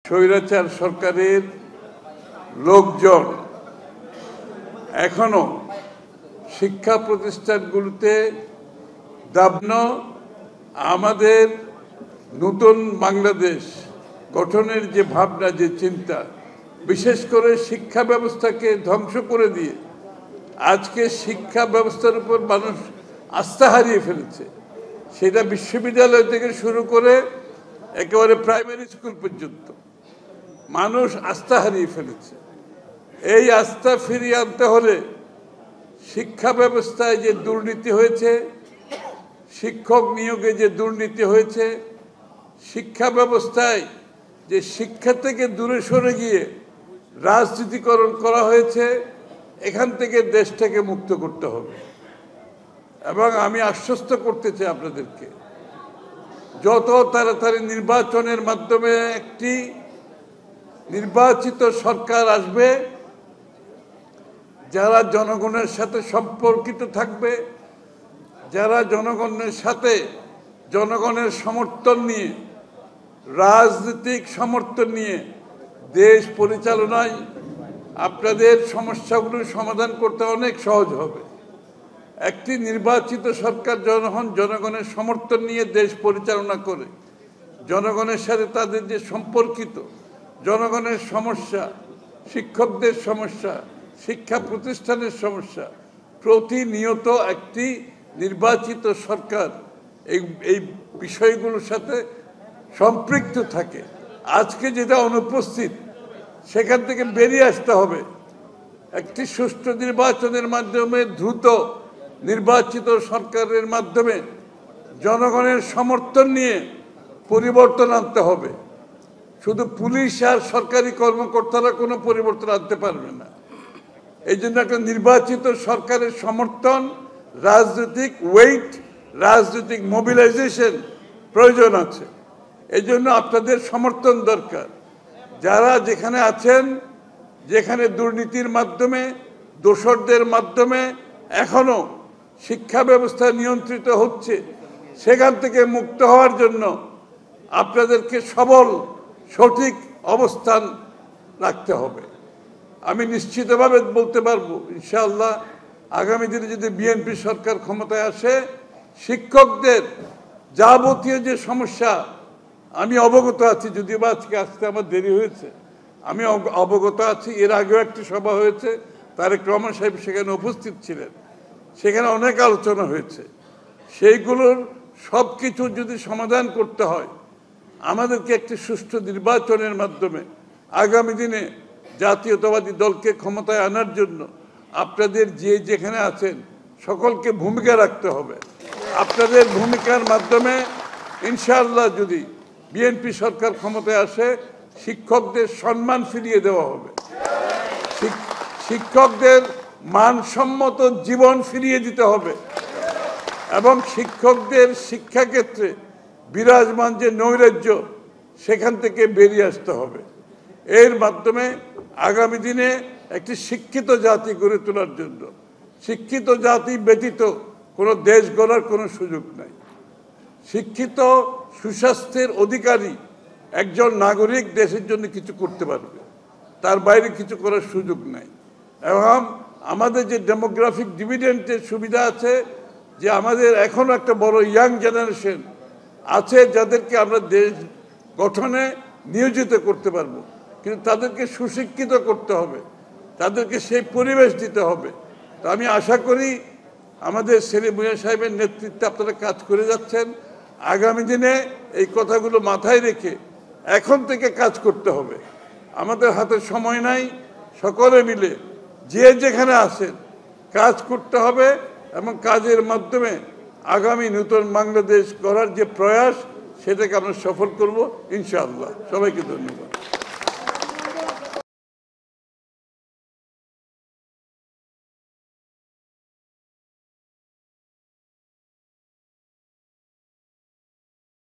স্বৈরাচার সরকারের লোকজন এখনো শিক্ষা প্রতিষ্ঠানগুলোতে আমাদের নতুন বাংলাদেশ গঠনের যে ভাবনা, যে চিন্তা, বিশেষ করে শিক্ষা ব্যবস্থাকে ধ্বংস করে দিয়ে আজকে শিক্ষা ব্যবস্থার উপর মানুষ আস্থা হারিয়ে ফেলেছে। সেটা বিশ্ববিদ্যালয় থেকে শুরু করে একেবারে প্রাইমারি স্কুল পর্যন্ত মানুষ আস্থা হারিয়ে ফেলেছে। এই আস্থা ফিরিয়ে আনতে হলে শিক্ষা ব্যবস্থায় যে দুর্নীতি হয়েছে, শিক্ষক নিয়োগে যে দুর্নীতি হয়েছে, শিক্ষা ব্যবস্থায় যে শিক্ষা থেকে দূরে সরে গিয়ে রাজনীতিকরণ করা হয়েছে, এখান থেকে দেশটাকে মুক্ত করতে হবে। এবং আমি আশ্বস্ত করতে চাই আপনাদেরকে, যত তাড়াতাড়ি নির্বাচনের মাধ্যমে একটি নির্বাচিত সরকার আসবে, যারা জনগণের সাথে সম্পর্কিত থাকবে, যারা জনগণের সাথে জনগণের সমর্থন নিয়ে, রাজনৈতিক সমর্থন নিয়ে দেশ পরিচালনায় আপনাদের সমস্যাগুলো সমাধান করতে অনেক সহজ হবে। একটি নির্বাচিত সরকার যখন জনগণের সমর্থন নিয়ে দেশ পরিচালনা করে, জনগণের সাথে তাদের যে সম্পর্কিত জনগণের সমস্যা, শিক্ষকদের সমস্যা, শিক্ষা প্রতিষ্ঠানের সমস্যা, প্রতিনিয়ত একটি নির্বাচিত সরকার এই বিষয়গুলোর সাথে সম্পৃক্ত থাকে। আজকে যেটা অনুপস্থিত, সেখান থেকে বেরিয়ে আসতে হবে। একটি সুষ্ঠু নির্বাচনের মাধ্যমে, দ্রুত নির্বাচিত সরকারের মাধ্যমে জনগণের সমর্থন নিয়ে পরিবর্তন আনতে হবে। শুধু পুলিশ আর সরকারি কর্মকর্তারা কোনো পরিবর্তন আনতে পারবে না। এই জন্য একটা নির্বাচিত সরকারের সমর্থন, রাজনৈতিক ওয়েট, রাজনৈতিক মোবিলাইজেশন প্রয়োজন আছে। এই জন্য আপনাদের সমর্থন দরকার। যারা যেখানে আছেন, যেখানে দুর্নীতির মাধ্যমে, দোসরদের মাধ্যমে এখনো শিক্ষা ব্যবস্থা নিয়ন্ত্রিত হচ্ছে, সেখান থেকে মুক্ত হওয়ার জন্য আপনাদেরকে সবল সঠিক অবস্থান রাখতে হবে। আমি নিশ্চিতভাবে বলতে পারবো, ইনশাআল্লাহ আগামী দিনে যদি বিএনপি সরকার ক্ষমতায় আসে, শিক্ষকদের যাবতীয় যে সমস্যা, আমি অবগত আছি, যদিও বা আজকে আসতে আমার দেরি হয়েছে, আমি অবগত আছি। এর আগেও একটি সভা হয়েছে, তারেক রহমান সাহেব সেখানে উপস্থিত ছিলেন, সেখানে অনেক আলোচনা হয়েছে। সেইগুলোর সব কিছু যদি সমাধান করতে হয়, আমাদেরকে একটি সুষ্ঠু নির্বাচনের মাধ্যমে আগামী দিনে জাতীয়তাবাদী দলকে ক্ষমতায় আনার জন্য আপনাদের যে যেখানে আছেন সকলকে ভূমিকা রাখতে হবে। আপনাদের ভূমিকার মাধ্যমে ইনশাআল্লাহ যদি বিএনপি সরকার ক্ষমতায় আসে, শিক্ষকদের সম্মান ফিরিয়ে দেওয়া হবে, শিক্ষকদের মানসম্মত জীবন ফিরিয়ে দিতে হবে এবং শিক্ষকদের শিক্ষাক্ষেত্রে বিরাজমান যে নৈরাজ্য, সেখান থেকে বেরিয়ে আসতে হবে। এর মাধ্যমে আগামী দিনে একটি শিক্ষিত জাতি গড়ে তোলার জন্য, শিক্ষিত জাতি ব্যতীত কোনো দেশ গড়ার কোনো সুযোগ নাই। শিক্ষিত সুস্বাস্থ্যের অধিকারী একজন নাগরিক দেশের জন্য কিছু করতে পারবে, তার বাইরে কিছু করার সুযোগ নাই। এবং আমাদের যে ডেমোগ্রাফিক ডিভিডেন্টের সুবিধা আছে, যে আমাদের এখনো একটা বড় ইয়াং জেনারেশন আছে, যাদেরকে আমরা দেশ গঠনে নিয়োজিত করতে পারবো, কিন্তু তাদেরকে সুশিক্ষিত করতে হবে, তাদেরকে সেই পরিবেশ দিতে হবে। তো আমি আশা করি আমাদের সেলিম ভূঁইয়া সাহেবের নেতৃত্বে আপনারা কাজ করে যাচ্ছেন। আগামী দিনে এই কথাগুলো মাথায় রেখে এখন থেকে কাজ করতে হবে। আমাদের হাতে সময় নাই, সকলে মিলে যে যেখানে আছেন কাজ করতে হবে এবং কাজের মাধ্যমে আগামী নতুন বাংলাদেশ গড়ার যে প্রয়াস, সেটাকে আমরা সফল করব ইনশাআল্লাহ। সবাইকে ধন্যবাদ।